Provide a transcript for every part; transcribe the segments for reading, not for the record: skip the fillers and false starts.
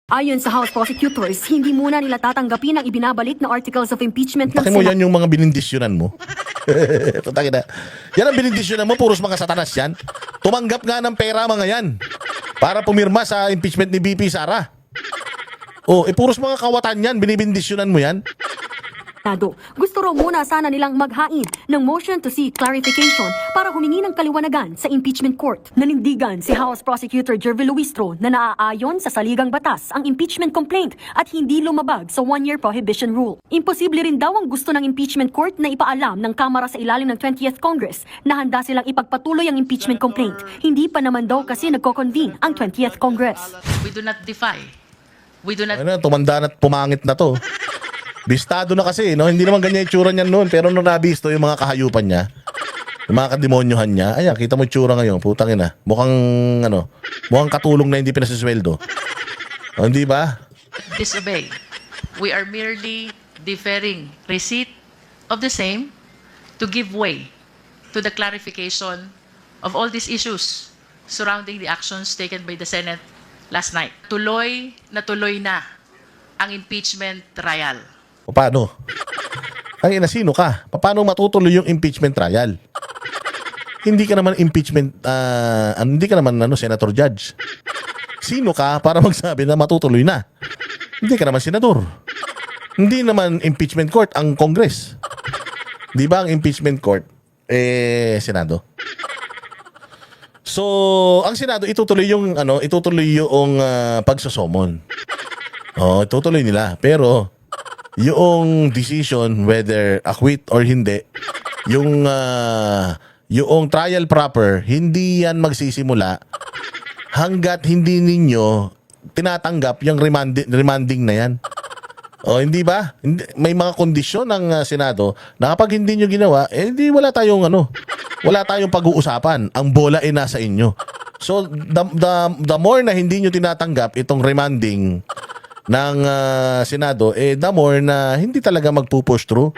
Ayon sa House prosecutors, hindi muna nila tatanggapin ang ibinabalik na articles of impeachment ng Taki mo Senado. yan yung mga binindisyonan mo. Taki na. Yan ang binindisyonan mo, puros mga satanas yan. Tumanggap nga ng pera mga yan para pumirma sa impeachment ni BP Sara. Puros mga kawatan yan, binibindisyonan mo yan. Gusto raw muna sana nilang maghain ng motion to seek clarification para humingi ng kaliwanagan sa impeachment court. Nanindigan si House Prosecutor Jervil Luistro na naaayon sa saligang batas ang impeachment complaint at hindi lumabag sa one-year prohibition rule. Imposible rin daw ang gusto ng impeachment court na ipaalam ng Kamara sa ilalim ng 20th Congress na handa silang ipagpatuloy ang impeachment complaint. Hindi pa naman daw kasi nagko-convene ang 20th Congress. We do not defy. We do not... Ano, tumanda na at pumangit na to. Bistado na kasi, no? Hindi naman ganyan yung tsura niyan noon. Pero nung nabisto yung mga kahayupan niya, yung mga kademonyohan niya, ayan, kita mo yung tsura ngayon, putang ina. Mukhang katulong na hindi pinasisweldo. Hindi ba? disobey. We are merely deferring receipt of the same to give way to the clarification of all these issues surrounding the actions taken by the Senate last night. Tuloy na ang impeachment trial. O paano? Ang ina, sino ka? Paano matutuloy yung impeachment trial? Hindi ka naman hindi ka naman senator judge. Sino ka para magsabi na matutuloy na? Hindi ka naman senador. Hindi naman impeachment court ang Congress. Di ba ang impeachment court Senado? So, ang Senado itutuloy yung pagsosomon. Itutuloy nila. Pero yung decision whether acquit or hindi, yung trial proper, hindi yan magsisimula hanggat hindi ninyo tinatanggap yung remanding na yan. Hindi ba? May mga kondisyon ng Senado na kapag hindi nyo ginawa, hindi wala tayong pag-uusapan. Ang bola ay nasa inyo. So, the more na hindi nyo tinatanggap itong remanding ng Senado, the more na hindi talaga magpupush through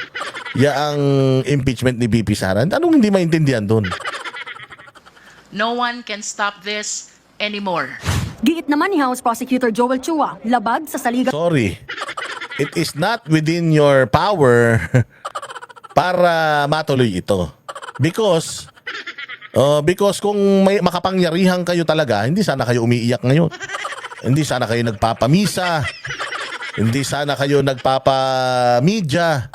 ang impeachment ni BP Sara. Anong hindi maintindihan doon? No one can stop this anymore. Giit naman ni House Prosecutor Joel Chua, labag sa saligang Sorry. It is not within your power para matuloy ito. Because kung may makapangyarihan kayo talaga, hindi sana kayo umiiyak ngayon. Hindi sana kayo nagpapamisa. Hindi sana kayo nagpapamedya.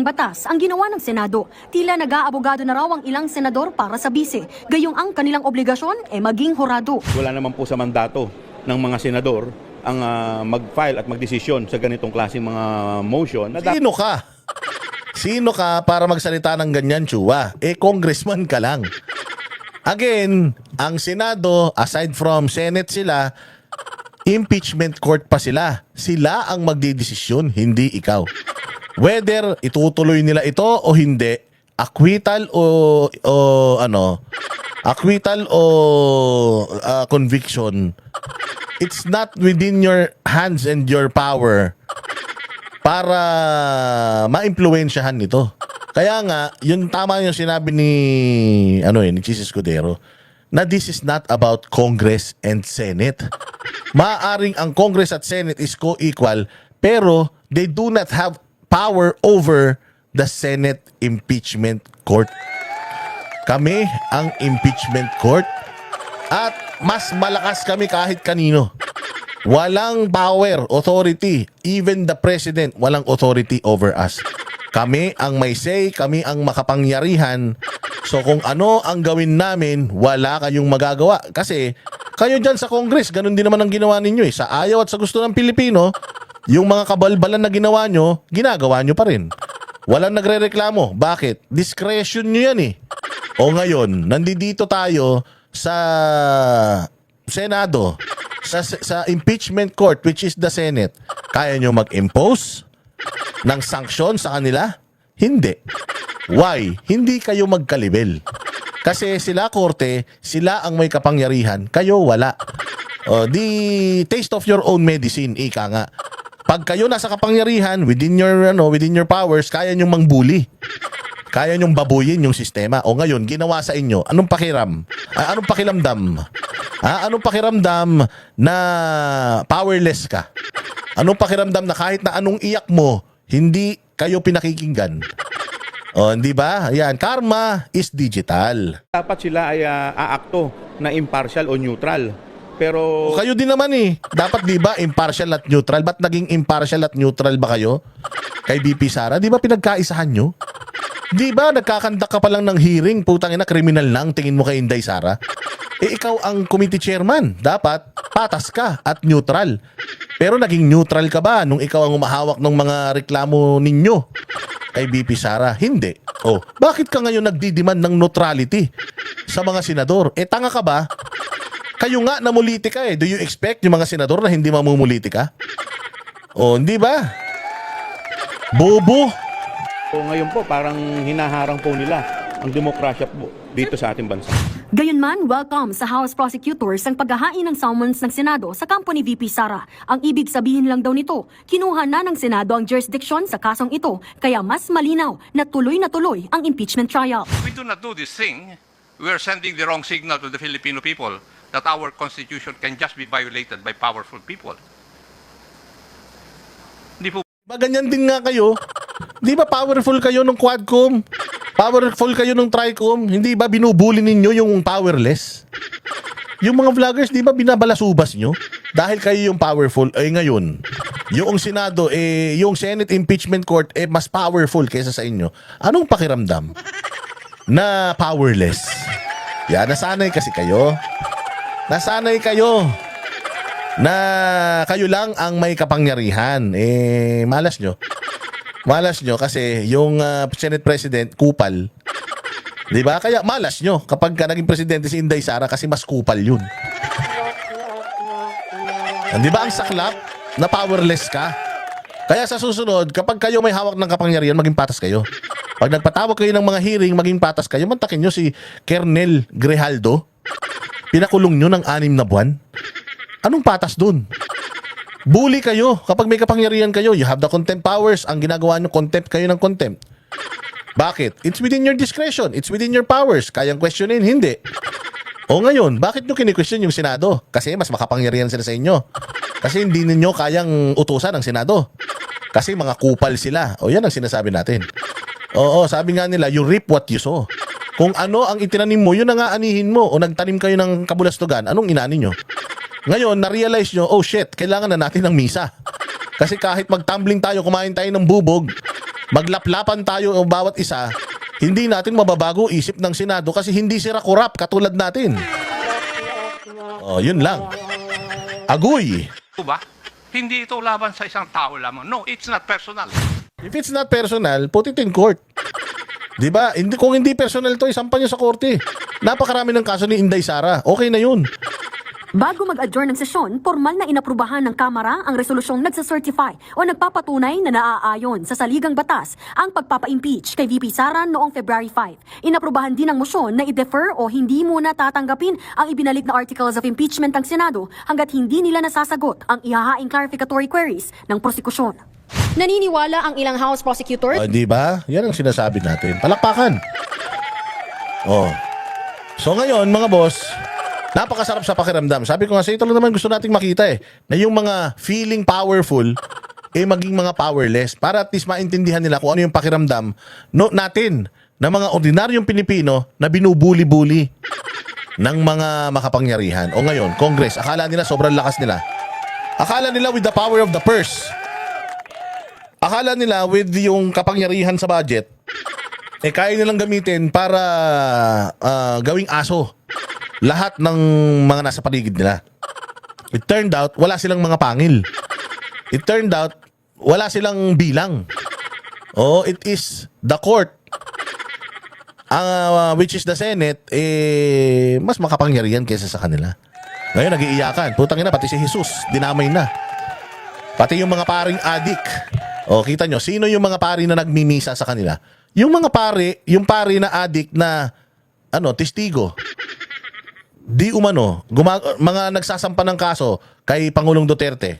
batas ang ginawa ng Senado. Tila nag-aabogado na raw ang ilang senador para sa bise. Gayong ang kanilang obligasyon maging horado. Wala naman po sa mandato ng mga senador ang mag-file at magdesisyon sa ganitong klaseng mga motion. Sino ka? Sino ka para magsalita ng ganyan, Chua? Congressman ka lang. Again, ang Senado, aside from Senate sila, impeachment court pa sila. Sila ang magdidesisyon, hindi ikaw. Whether itutuloy nila ito o hindi, acquittal o conviction, it's not within your hands and your power para ma-impluwensyahan ito. Kaya nga, yung tama yung sinabi ni Chis Escudero, na this is not about Congress and Senate. Maaring ang Congress at Senate is co-equal, pero they do not have power over the Senate impeachment court. Kami ang impeachment court at mas malakas kami kahit kanino. Walang power, authority, even the president, walang authority over us. Kami ang may say, kami ang makapangyarihan. So kung ano ang gawin namin, wala kayong magagawa. Kasi kayo dyan sa Congress, ganun din naman ang ginawa ninyo Sa ayaw at sa gusto ng Pilipino, yung mga kabalbalan na ginawa nyo, ginagawa nyo pa rin. Walang nagrereklamo. Bakit? Discretion nyo yan O ngayon, nandito tayo sa Senado, sa impeachment court, which is the Senate. Kaya nyo mag-impose ng sanksyon sa kanila? Hindi. Why? Hindi kayo magkalibel. Kasi sila korte, sila ang may kapangyarihan, kayo wala. The taste of your own medicine, ika nga. Pag kayo nasa kapangyarihan, within your powers, kaya nyo mangbuli. Kaya nyong babuyin yung sistema. O ngayon, ginawa sa inyo, anong pakiram? Anong pakiramdam? Anong pakiramdam na powerless ka? Anong pakiramdam na kahit na anong iyak mo, hindi kayo pinakikinggan? O, hindi ba? Yan, karma is digital. Dapat sila ay aakto na impartial o neutral. Pero O kayo din naman eh. Dapat di ba impartial at neutral? Ba't naging impartial at neutral ba kayo? Kay BP Sara? Di ba pinagkaisahan nyo? Di ba nagkakandak ka pa lang ng hearing? Putang ina, kriminal lang tingin mo kay Inday Sara? Eh ikaw ang committee chairman. Dapat patas ka at neutral. Pero naging neutral ka ba nung ikaw ang umahawak ng mga reklamo ninyo kay BP Sara? Hindi. Oh, bakit ka ngayon nagdidiman ng neutrality sa mga senador? Eh tanga ka ba? Kayo nga namuliti ka eh. Do you expect yung mga senador na hindi mamumuliti ka? O, hindi ba? Bobo. ngayon po parang hinaharang po nila ang demokrasya po dito sa ating bansa. Gayunman, welcome sa House Prosecutors ang paghahain ng summons ng Senado sa kampo ni VP Sara. Ang ibig sabihin lang daw nito, kinuha na ng Senado ang jurisdiction sa kasong ito, kaya mas malinaw na tuloy ang impeachment trial. We do not do this thing, we are sending the wrong signal to the Filipino people that our constitution can just be violated by powerful people. Hindi po Ba ganyan din nga kayo? Di ba powerful kayo ng Quadcom? Powerful kayo ng Tricom? Hindi ba binubuli ninyo yung powerless? Yung mga vloggers, di ba binabalasubas nyo? Dahil kayo yung powerful, eh ngayon, yung Senado, yung Senate Impeachment Court, mas powerful kaysa sa inyo. Anong pakiramdam? Na powerless. Yan, nasanay kasi kayo. Nasanay kayo na kayo lang ang may kapangyarihan. Malas nyo. Malas nyo kasi yung Senate President, kupal. Di ba? Kaya malas nyo kapag naging presidente si Inday Sara kasi mas kupal yun. Di ba ang saklap na powerless ka? Kaya sa susunod, kapag kayo may hawak ng kapangyarihan, maging patas kayo. Pag nagpatawag kayo ng mga hearing, maging patas kayo. Mantakin nyo si Kernel Grijaldo. Pinakulong nyo ng 6 na buwan. Anong patas dun? Bully kayo. Kapag may kapangyarihan kayo, you have the contempt powers. Ang ginagawa nyo, contempt kayo ng contempt. Bakit? It's within your discretion. It's within your powers. Kayang questionin? Hindi. O ngayon, bakit nyo kini-question yung Senado? Kasi mas makapangyarihan sila sa inyo. Kasi hindi ninyo kayang utusan ang Senado. Kasi mga kupal sila. O yan ang sinasabi natin. Oo, sabi nga nila, you reap what you sow. Kung ano ang itinanim mo, yun ang aanihin mo. O nagtanim kayo ng kabulastugan, anong inani nyo? Ngayon, na-realize nyo, oh shit, kailangan na natin ng misa. Kasi kahit mag-tumbling tayo, kumain tayo ng bubog, maglaplapan tayo o bawat isa, hindi natin mababago isip ng Senado kasi hindi sila korap katulad natin. Oh, yun lang. Agoy. po ba? Hindi ito laban sa isang tao lamang. No, it's not personal. If it's not personal, put it in court. Di ba? Hindi, kung hindi personal to, isampan nyo sa korte. Napakarami ng kaso ni Inday Sara. Okay na yun. Bago mag-adjourn ng sesyon, formal na inaprubahan ng Kamara ang resolusyong nagsacertify o nagpapatunay na naaayon sa saligang batas ang pagpapa-impeach kay VP Sara noong February 5. Inaprubahan din ang motion na i-defer o hindi muna tatanggapin ang ibinalik na articles of impeachment ng Senado hanggat hindi nila nasasagot ang ihahaing clarificatory queries ng prosekusyon. Naniniwala ang ilang House prosecutors Di ba? Yan ang sinasabi natin. Palakpakan. Oh. So ngayon, mga boss, napakasarap sa pakiramdam. Sabi ko nga sa ito lang naman gusto nating makita na yung mga feeling powerful maging mga powerless para at least maintindihan nila kung ano yung pakiramdam natin na mga ordinaryong Pilipino na binubuli-buli ng mga makapangyarihan. O ngayon, Congress, akala nila sobrang lakas nila. Akala nila with the power of the purse. Akala nila with yung kapangyarihan sa budget, kaya nilang gamitin para gawing aso lahat ng mga nasa paligid nila. It turned out, wala silang mga pangil. It turned out, wala silang bilang. Oh, it is the court, which is the Senate, mas makapangyarihan kaysa sa kanila. Ngayon, nag-iiyakan. Putang ina, pati si Jesus, dinamay na. Pati yung mga paring adik. O, kita nyo, sino yung mga pari na nagmimisa sa kanila? Yung mga pari, yung pari na adik na, testigo. Di umano, mga nagsasampa ng kaso kay Pangulong Duterte.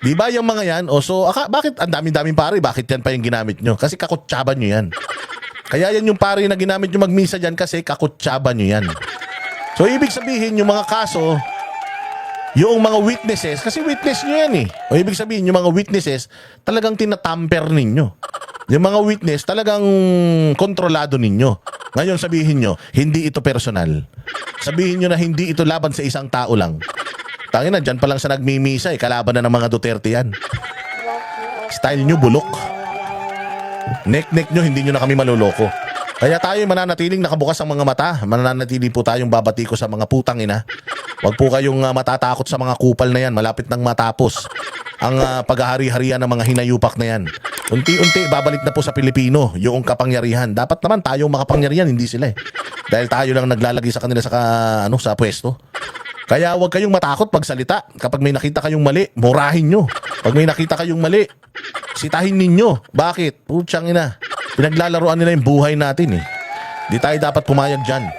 Di ba yung mga yan? O so, bakit ang dami-daming pari? Bakit yan pa yung ginamit nyo? Kasi kakutsaban nyo yan. Kaya yan yung pare na ginamit nyo magmisa dyan kasi kakutsaba nyo yan. So ibig sabihin yung mga kaso, yung mga witnesses, kasi witness nyo yan eh. O ibig sabihin yung mga witnesses, talagang tinatamper ninyo. Yung mga witness, talagang kontrolado ninyo. Ngayon sabihin nyo, hindi ito personal. Sabihin nyo na hindi ito laban sa isang tao lang. Tangin na, dyan pa lang sa nagmimisa eh, kalaban na ng mga Duterte yan. Style nyo bulok. Nek-nek nyo, hindi nyo na kami maluloko. Kaya tayo mananatiling nakabukas ang mga mata. Mananatili po tayong babatiko sa mga putang ina. Huwag po kayong matatakot sa mga kupal na yan. Malapit nang matapos ang paghahari-harian ng mga hinayupak na yan. Unti-unti, babalik na po sa Pilipino yung kapangyarihan. Dapat naman tayong makapangyarihan, hindi sila eh. Dahil tayo lang naglalagay sa kanila sa pwesto. Kaya huwag kayong matakot pagsalita. Kapag may nakita kayong mali, murahin nyo. Pag may nakita kayong mali, sitahin ninyo. Bakit? Putsang ina. Pinaglalaroan nila yung buhay natin eh. Di tayo dapat pumayag dyan.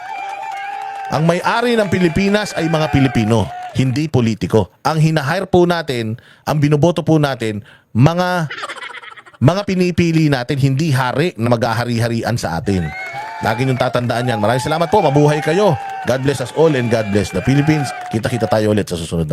Ang may-ari ng Pilipinas ay mga Pilipino, hindi politiko. Ang hinahire po natin, ang binoboto po natin, mga pinipili natin, hindi hari na mag-ahari-harian sa atin. Lagi niyong tatandaan yan. Maraming salamat po. Mabuhay kayo. God bless us all and God bless the Philippines. Kita-kita tayo ulit sa susunod na